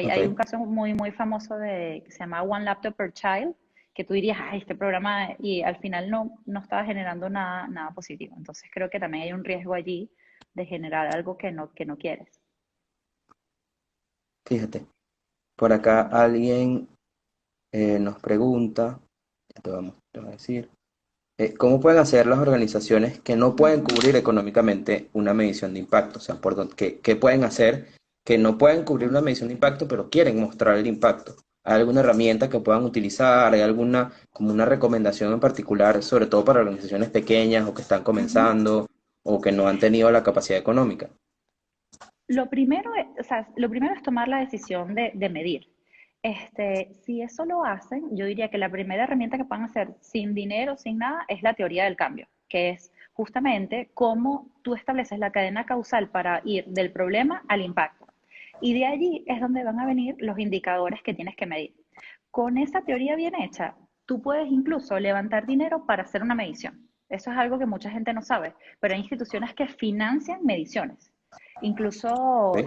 Speaker 2: Ok,
Speaker 1: Hay un caso muy, muy famoso que se llama One Laptop per Child, que tú dirías, ay, este programa, y al final no estaba generando nada positivo. Entonces creo que también hay un riesgo allí de generar algo que no quieres.
Speaker 2: fíjate. Por acá alguien nos pregunta, ya te voy a decir, ¿cómo pueden hacer las organizaciones que no pueden
Speaker 1: Ujú.
Speaker 2: cubrir económicamente una medición de impacto? O sea, ¿qué pueden hacer que no pueden cubrir una medición de impacto, pero quieren mostrar el impacto? ¿Hay alguna herramienta que puedan utilizar? ¿Hay alguna, como una recomendación en particular, sobre todo para organizaciones pequeñas o que están
Speaker 1: Ujú.
Speaker 2: comenzando o que no han tenido la capacidad económica?
Speaker 1: Lo primero es tomar la decisión de medir. Si eso lo hacen, yo diría que la primera herramienta que pueden hacer sin dinero, sin nada, es la teoría del cambio, que es justamente cómo tú estableces la cadena causal para ir del problema al impacto. Y de allí es donde van a venir los indicadores que tienes que medir. Con esa teoría bien hecha, tú puedes incluso levantar dinero para hacer una medición. Eso es algo que mucha gente no sabe, pero hay instituciones que financian mediciones. Incluso
Speaker 2: ¿Sí?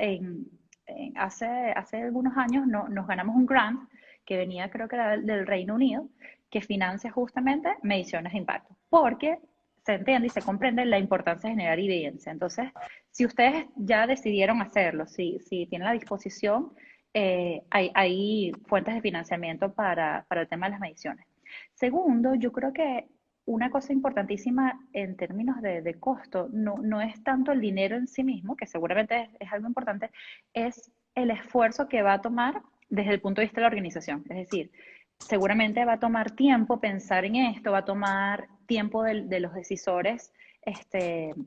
Speaker 1: hace algunos años nos ganamos un grant que venía, creo que era del Reino Unido, que financia justamente mediciones de impacto. Porque se entiende y se comprende la importancia de generar evidencia. Entonces, si ustedes ya decidieron hacerlo, si tienen la disposición, hay fuentes de financiamiento para el tema de las mediciones. Segundo, yo creo que una cosa importantísima en términos de costo no es tanto el dinero en sí mismo, que seguramente es algo importante, es el esfuerzo que va a tomar desde el punto de vista de la organización. Es decir, seguramente va a tomar tiempo pensar en esto, va a tomar tiempo de los decisores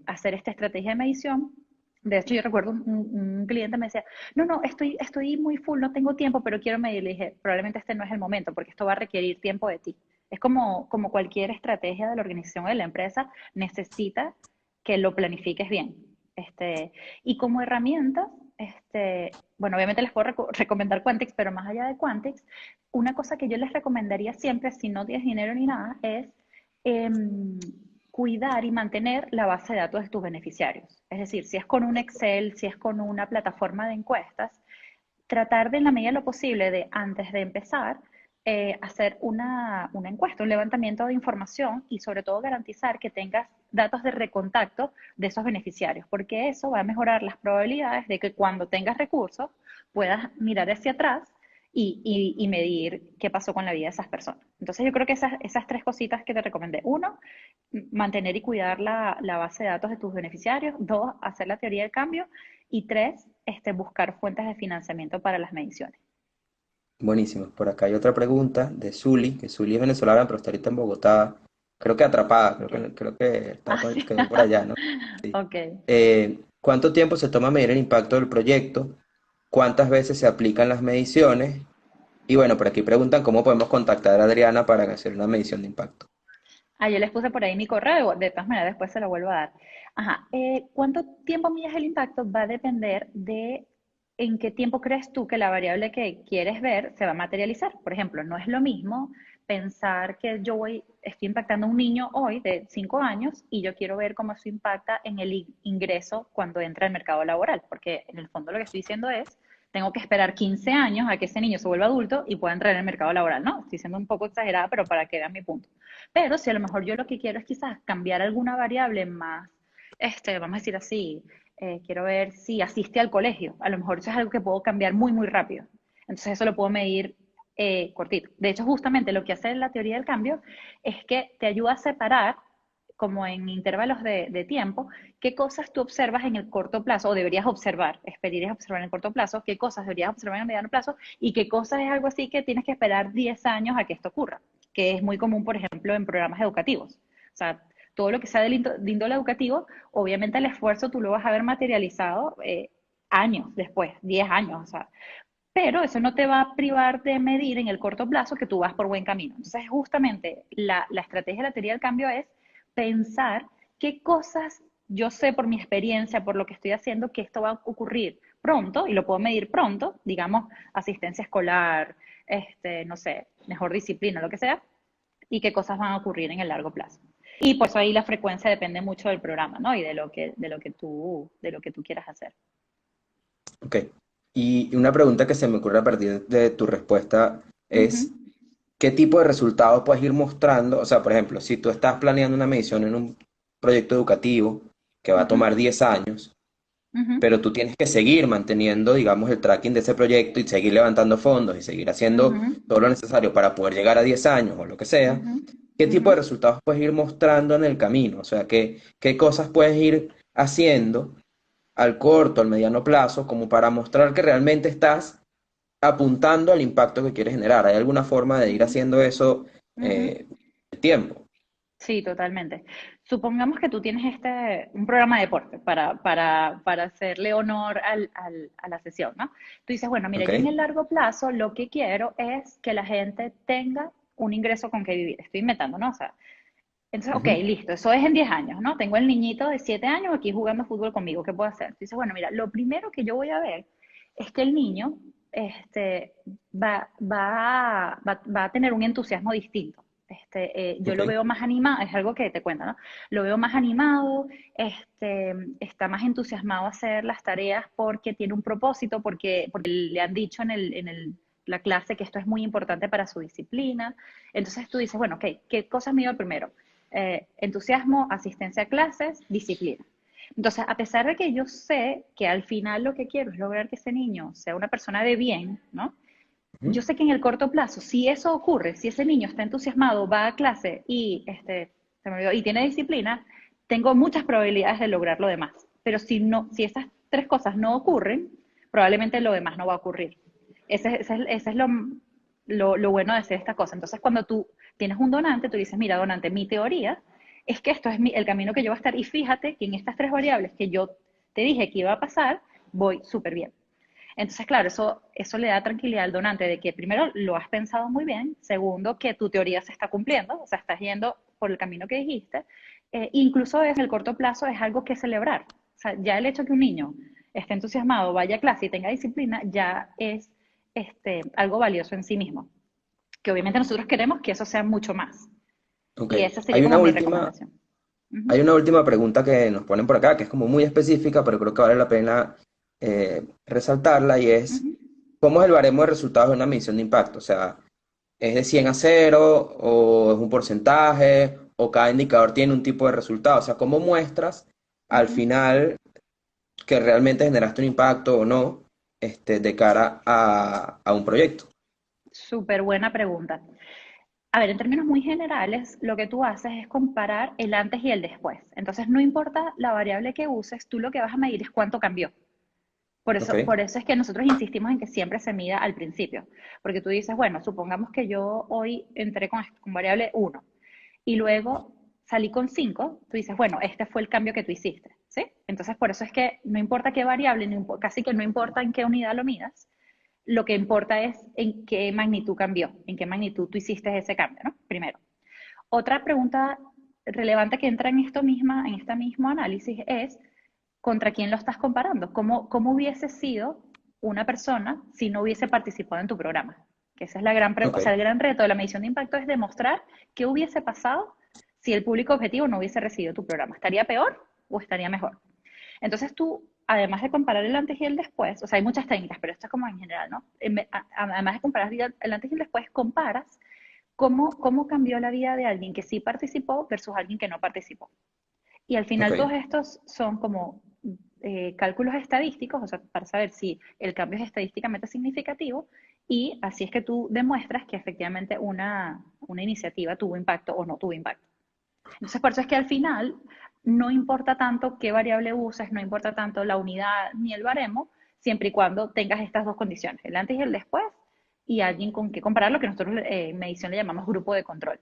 Speaker 1: hacer esta estrategia de medición. De hecho, yo recuerdo un cliente me decía, no, estoy muy full, no tengo tiempo, pero quiero medir. Le dije, probablemente este no es el momento, porque esto va a requerir tiempo de ti. Es como cualquier estrategia de la organización o de la empresa, necesita que lo planifiques bien. Y como herramienta, bueno, obviamente les puedo recomendar Quantix, pero más allá de Quantix, una cosa que yo les recomendaría siempre, si no tienes dinero ni nada, es em, cuidar y mantener la base de datos de tus beneficiarios. Es decir, si es con un Excel, si es con una plataforma de encuestas, tratar de, en la medida de lo posible, de antes de empezar, hacer una encuesta, un levantamiento de información y sobre todo garantizar que tengas datos de recontacto de esos beneficiarios, porque eso va a mejorar las probabilidades de que cuando tengas recursos puedas mirar hacia atrás y medir qué pasó con la vida de esas personas. Entonces yo creo que esas tres cositas que te recomendé. Uno, mantener y cuidar la base de datos de tus beneficiarios. Dos, hacer la teoría del cambio. Y tres, buscar fuentes de financiamiento para las mediciones.
Speaker 2: Buenísimo. Por acá hay otra pregunta de Zuli, que Zuli es venezolana, pero está ahorita en Bogotá. Creo que atrapada,
Speaker 1: Okay.
Speaker 2: creo que está,
Speaker 1: Ah, sí.
Speaker 2: quedó por allá, ¿no? Sí.
Speaker 1: Ok.
Speaker 2: ¿Cuánto tiempo se toma medir el impacto del proyecto? ¿Cuántas veces se aplican las mediciones? Y bueno, por aquí preguntan cómo podemos contactar a Adriana para hacer una medición de impacto.
Speaker 1: Ah, yo les puse por ahí mi correo, de todas maneras después se lo vuelvo a dar. Ajá, ¿cuánto tiempo mides el impacto? Va a depender de en qué tiempo crees tú que la variable que quieres ver se va a materializar. Por ejemplo, no es lo mismo pensar que estoy impactando a un niño hoy de 5 años y yo quiero ver cómo eso impacta en el ingreso cuando entra al mercado laboral, porque en el fondo lo que estoy diciendo es, tengo que esperar 15 años a que ese niño se vuelva adulto y pueda entrar en el mercado laboral, ¿no? Estoy siendo un poco exagerada, pero para que vean mi punto. Pero si a lo mejor yo lo que quiero es quizás cambiar alguna variable más, vamos a decir así, quiero ver si asiste al colegio. A lo mejor eso es algo que puedo cambiar muy, muy rápido. Entonces eso lo puedo medir cortito. De hecho, justamente lo que hace la teoría del cambio es que te ayuda a separar, como en intervalos de tiempo, qué cosas tú observas en el corto plazo o deberías observar, esperarías observar en el corto plazo, qué cosas deberías observar en el mediano plazo y qué cosas es algo así que tienes que esperar 10 años a que esto ocurra, que es muy común, por ejemplo, en programas educativos. O sea, todo lo que sea de índole educativo, obviamente el esfuerzo tú lo vas a ver materializado años después, 10 años, o sea, pero eso no te va a privar de medir en el corto plazo que tú vas por buen camino. Entonces, justamente la estrategia de la teoría del cambio es pensar qué cosas yo sé por mi experiencia, por lo que estoy haciendo, que esto va a ocurrir pronto y lo puedo medir pronto, digamos, asistencia escolar, no sé, mejor disciplina, lo que sea, y qué cosas van a ocurrir en el largo plazo. Y por eso ahí la frecuencia depende mucho del programa, ¿no? Y de lo que tú quieras hacer.
Speaker 2: Ok. Y una pregunta que se me ocurre a partir de tu respuesta
Speaker 1: Uh -huh,
Speaker 2: es, ¿qué tipo de resultados puedes ir mostrando? O sea, por ejemplo, si tú estás planeando una medición en un proyecto educativo que va
Speaker 1: uh
Speaker 2: a
Speaker 1: -huh,
Speaker 2: tomar 10 años,
Speaker 1: uh -huh,
Speaker 2: pero tú tienes que seguir manteniendo, digamos, el tracking de ese proyecto y seguir levantando fondos y seguir
Speaker 1: uh
Speaker 2: haciendo
Speaker 1: -huh,
Speaker 2: todo lo necesario para poder llegar a 10 años o lo que
Speaker 1: uh
Speaker 2: sea,
Speaker 1: -huh,
Speaker 2: ¿qué
Speaker 1: uh
Speaker 2: tipo de
Speaker 1: -huh.
Speaker 2: resultados puedes ir mostrando en el camino? O sea, ¿qué cosas puedes ir haciendo al corto, al mediano plazo, como para mostrar que realmente estás apuntando al impacto que quieres generar? ¿Hay alguna forma de ir
Speaker 1: Ujú,
Speaker 2: haciendo eso
Speaker 1: ujú.
Speaker 2: el tiempo?
Speaker 1: Sí, totalmente. Supongamos que tú tienes un programa de deporte para hacerle honor a la sesión, ¿no? Tú dices, bueno, mira,
Speaker 2: ¿Ok?
Speaker 1: yo en el largo plazo lo que quiero es que la gente tenga un ingreso con que vivir. Estoy inventando, ¿no? O sea, entonces, ok,
Speaker 2: Ujú.
Speaker 1: listo, eso es en 10 años, ¿no? Tengo el niñito de 7 años aquí jugando fútbol conmigo, ¿qué puedo hacer? Dices, bueno, mira, lo primero que yo voy a ver es que el niño va a tener un entusiasmo distinto. Yo
Speaker 2: Ok.
Speaker 1: lo veo más animado, es algo que te cuento, ¿no? Lo veo más animado, está más entusiasmado a hacer las tareas porque tiene un propósito, porque le han dicho la clase que esto es muy importante para su disciplina. Entonces tú dices, bueno, ok, ¿qué cosas me iba primero? entusiasmo, asistencia a clases, disciplina. Entonces, a pesar de que yo sé que al final lo que quiero es lograr que ese niño sea una persona de bien, ¿no? Yo
Speaker 2: Ujú.
Speaker 1: sé que en el corto plazo, si eso ocurre, si ese niño está entusiasmado, va a clase y, se me olvidó, y tiene disciplina, tengo muchas probabilidades de lograr lo demás. Pero si, no, si esas tres cosas no ocurren, probablemente lo demás no va a ocurrir. Ese es lo bueno de hacer esta cosa. Entonces, cuando tú tienes un donante, tú dices, mira, donante, mi teoría es que esto es el camino que yo voy a estar. Y fíjate que en estas tres variables que yo te dije que iba a pasar, voy súper bien. Entonces, claro, eso le da tranquilidad al donante de que primero lo has pensado muy bien, segundo, que tu teoría se está cumpliendo, o sea, estás yendo por el camino que dijiste, incluso en el corto plazo es algo que celebrar. O sea, ya el hecho que un niño esté entusiasmado, vaya a clase y tenga disciplina, ya es algo valioso en sí mismo. Que obviamente nosotros queremos que eso sea mucho más.
Speaker 2: Ok.
Speaker 1: Y esa sería
Speaker 2: Hay
Speaker 1: como
Speaker 2: una
Speaker 1: mi
Speaker 2: última,
Speaker 1: recomendación. Ujú,
Speaker 2: hay una última pregunta que nos ponen por acá, que es como muy específica, pero creo que vale la pena resaltarla, y es,
Speaker 1: ujú.
Speaker 2: ¿cómo es el baremo de resultados de una medición de impacto? O sea, ¿es de 100 a 0 o es un porcentaje o cada indicador tiene un tipo de resultado? O sea, ¿cómo muestras al
Speaker 1: Ujú.
Speaker 2: final que realmente generaste un impacto o no de cara a un proyecto?
Speaker 1: Súper buena pregunta. A ver, en términos muy generales, lo que tú haces es comparar el antes y el después. Entonces, no importa la variable que uses, tú lo que vas a medir es cuánto cambió.
Speaker 2: Ok,
Speaker 1: Por eso es que nosotros insistimos en que siempre se mida al principio. Porque tú dices, bueno, supongamos que yo hoy entré con variable 1 y luego salí con 5, tú dices, bueno, este fue el cambio que tú hiciste, ¿sí? Entonces, por eso es que no importa qué variable, casi que no importa en qué unidad lo midas, lo que importa es en qué magnitud cambió, en qué magnitud tú hiciste ese cambio, ¿no? Primero. Otra pregunta relevante que entra en este mismo análisis es contra quién lo estás comparando. ¿Cómo hubiese sido una persona si no hubiese participado en tu programa? Que esa es
Speaker 2: ok,
Speaker 1: o sea, el gran reto de la medición de impacto es demostrar qué hubiese pasado si el público objetivo no hubiese recibido tu programa. ¿Estaría peor o estaría mejor? Entonces tú, además de comparar el antes y el después, o sea, hay muchas técnicas, pero esto es como en general, ¿no? Además de comparar el antes y el después, comparas cómo cambió la vida de alguien que sí participó versus alguien que no participó. Y al
Speaker 2: ok,
Speaker 1: final todos estos son como cálculos estadísticos, o sea, para saber si el cambio es estadísticamente significativo y así es que tú demuestras que efectivamente una iniciativa tuvo impacto o no tuvo impacto. Entonces, por eso es que al final no importa tanto qué variable uses, no importa tanto la unidad ni el baremo, siempre y cuando tengas estas dos condiciones, el antes y el después, y alguien con que comparar lo que nosotros en medición le llamamos grupo de control.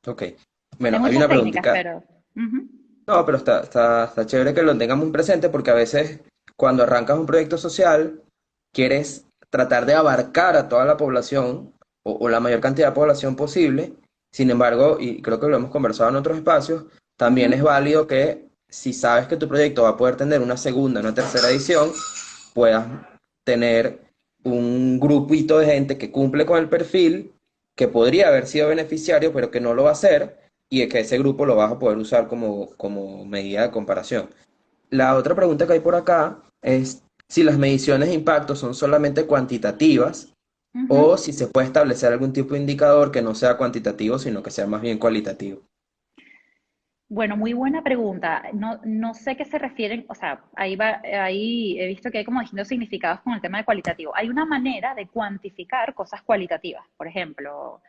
Speaker 2: ok.
Speaker 1: Hay
Speaker 2: Bueno, hay
Speaker 1: muchas
Speaker 2: una
Speaker 1: técnicas,
Speaker 2: preguntita.
Speaker 1: pero... ujú,
Speaker 2: No, pero está chévere que lo tengamos muy presente porque a veces cuando arrancas un proyecto social, quieres tratar de abarcar a toda la población o la mayor cantidad de población posible. Sin embargo, y creo que lo hemos conversado en otros espacios, también es
Speaker 1: ujú.
Speaker 2: válido que si sabes que tu proyecto va a poder tener una segunda, una tercera edición, puedas tener un grupito de gente que cumple con el perfil, que podría haber sido beneficiario, pero que no lo va a ser, y que ese grupo lo vas a poder usar como medida de comparación. La otra pregunta que hay por acá es si las mediciones de impacto son solamente cuantitativas
Speaker 1: Ujú.
Speaker 2: o si se puede establecer algún tipo de indicador que no sea cuantitativo, sino que sea más bien cualitativo.
Speaker 1: Bueno, muy buena pregunta. No sé qué se refieren, o sea, ahí he visto que hay como distintos significados con el tema de cualitativo. Hay una manera de cuantificar cosas cualitativas. Por ejemplo,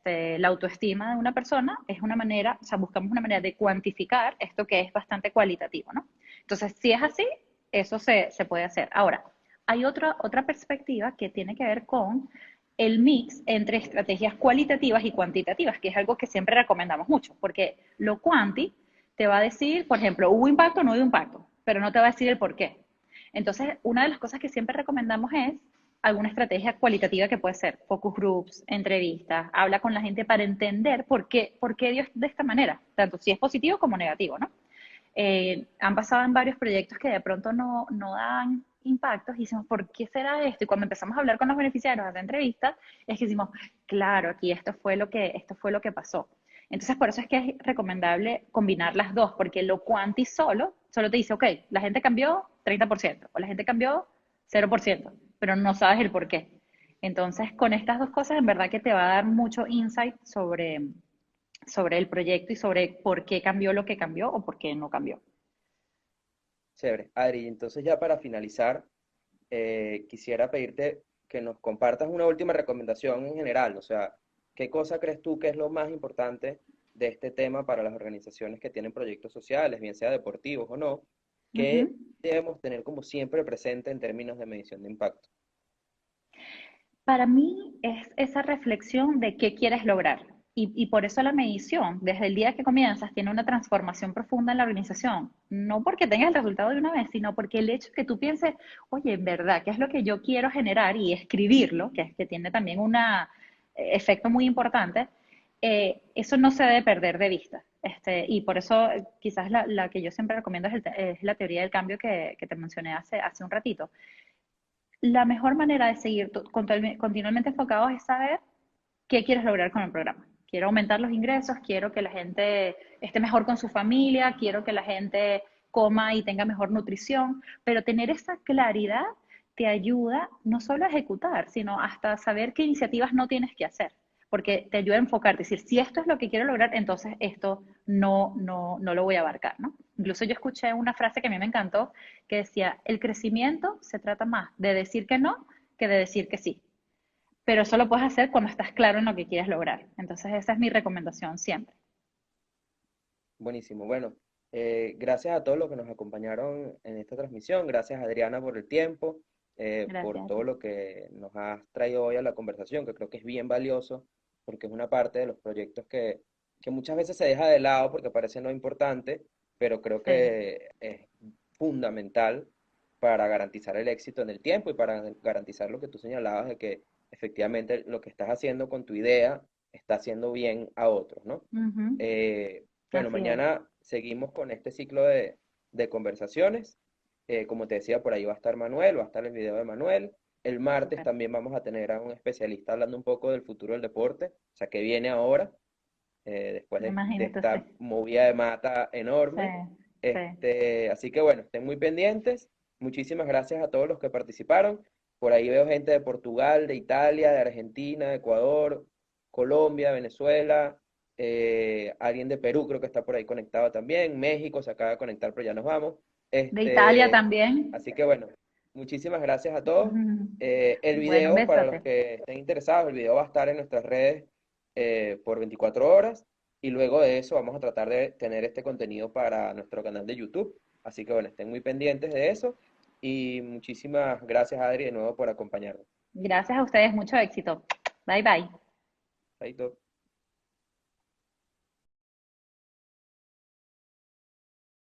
Speaker 1: la autoestima de una persona es una manera, o sea, buscamos una manera de cuantificar esto que es bastante cualitativo, ¿no? Entonces, si es así, eso se puede hacer. Ahora, hay otra perspectiva que tiene que ver con el mix entre estrategias cualitativas y cuantitativas, que es algo que siempre recomendamos mucho, porque lo cuanti te va a decir, por ejemplo, hubo impacto o no hubo impacto, pero no te va a decir el por qué. Entonces, una de las cosas que siempre recomendamos es alguna estrategia cualitativa que puede ser focus groups, entrevistas, habla con la gente para entender por qué dio de esta manera, tanto si es positivo como negativo, ¿no? Han pasado en varios proyectos que de pronto no dan impactos y decimos, ¿por qué será esto? Y cuando empezamos a hablar con los beneficiarios, a hacer entrevistas, es que decimos, claro, aquí esto fue lo que pasó. Entonces, por eso es que es recomendable combinar las dos, porque lo cuanti solo te dice, ok, la gente cambió 30% o la gente cambió 0%, pero no sabes el por qué. Entonces, con estas dos cosas, en verdad que te va a dar mucho insight sobre el proyecto y sobre por qué cambió lo que cambió o por qué no cambió.
Speaker 2: Chévere. Adri, entonces ya para finalizar, quisiera pedirte que nos compartas una última recomendación en general. O sea, ¿qué cosa crees tú que es lo más importante de este tema para las organizaciones que tienen proyectos sociales, bien sea deportivos o no? ¿Qué
Speaker 1: Ujú.
Speaker 2: debemos tener como siempre presente en términos de medición de impacto?
Speaker 1: Para mí es esa reflexión de qué quieres lograr. Y por eso la medición, desde el día que comienzas, tiene una transformación profunda en la organización. No porque tengas el resultado de una vez, sino porque el hecho que tú pienses, oye, en verdad, ¿qué es lo que yo quiero generar? Y escribirlo, que tiene también un efecto muy importante, eso no se debe perder de vista. Y por eso quizás la que yo siempre recomiendo es la teoría del cambio que te mencioné hace un ratito. La mejor manera de seguir continuamente enfocados es saber qué quieres lograr con el programa. Quiero aumentar los ingresos, quiero que la gente esté mejor con su familia, quiero que la gente coma y tenga mejor nutrición, pero tener esa claridad te ayuda no solo a ejecutar, sino hasta saber qué iniciativas no tienes que hacer, porque te ayuda a enfocarte, es decir, si esto es lo que quiero lograr, entonces esto no lo voy a abarcar, ¿no? Incluso yo escuché una frase que a mí me encantó, que decía, el crecimiento se trata más de decir que no que de decir que sí, pero eso lo puedes hacer cuando estás claro en lo que quieres lograr. Entonces esa es mi recomendación siempre.
Speaker 2: Buenísimo. Bueno, gracias a todos los que nos acompañaron en esta transmisión. Gracias, Adriana, por el tiempo, por
Speaker 1: Gracias a
Speaker 2: todo
Speaker 1: ti.
Speaker 2: lo que nos has traído hoy a la conversación, que creo que es bien valioso, porque es una parte de los proyectos que muchas veces se deja de lado porque parece no importante, pero creo
Speaker 1: Sí.
Speaker 2: que es fundamental para garantizar el éxito en el tiempo y para garantizar lo que tú señalabas de que efectivamente lo que estás haciendo con tu idea está haciendo bien a otros, ¿no?
Speaker 1: Ujú.
Speaker 2: Eh, bueno,
Speaker 1: Así es.
Speaker 2: mañana seguimos con este ciclo de conversaciones. Como te decía, por ahí va a estar Manuel, va a estar el video de Manuel. El martes
Speaker 1: Súper.
Speaker 2: también vamos a tener a un especialista hablando un poco del futuro del deporte, o sea, que viene ahora, después de
Speaker 1: Imagínate, sí.
Speaker 2: esta movida de mata
Speaker 1: Sí,
Speaker 2: enorme.
Speaker 1: sí.
Speaker 2: Así que bueno, estén muy pendientes. Muchísimas gracias a todos los que participaron. Por ahí veo gente de Portugal, de Italia, de Argentina, de Ecuador, Colombia, Venezuela, alguien de Perú creo que está por ahí conectado también, México se acaba de conectar, pero ya nos vamos.
Speaker 1: De Italia
Speaker 2: Este,
Speaker 1: también.
Speaker 2: Así que bueno, muchísimas gracias a todos.
Speaker 1: Ujú.
Speaker 2: El
Speaker 1: Bueno, un
Speaker 2: video, para los
Speaker 1: besote.
Speaker 2: que estén interesados, el video va a estar en nuestras redes por 24 horas y luego de eso vamos a tratar de tener este contenido para nuestro canal de YouTube. Así que bueno, estén muy pendientes de eso y muchísimas gracias, Adri, de nuevo por acompañarnos.
Speaker 1: Gracias a ustedes, mucho éxito. Bye bye.
Speaker 2: Chaito.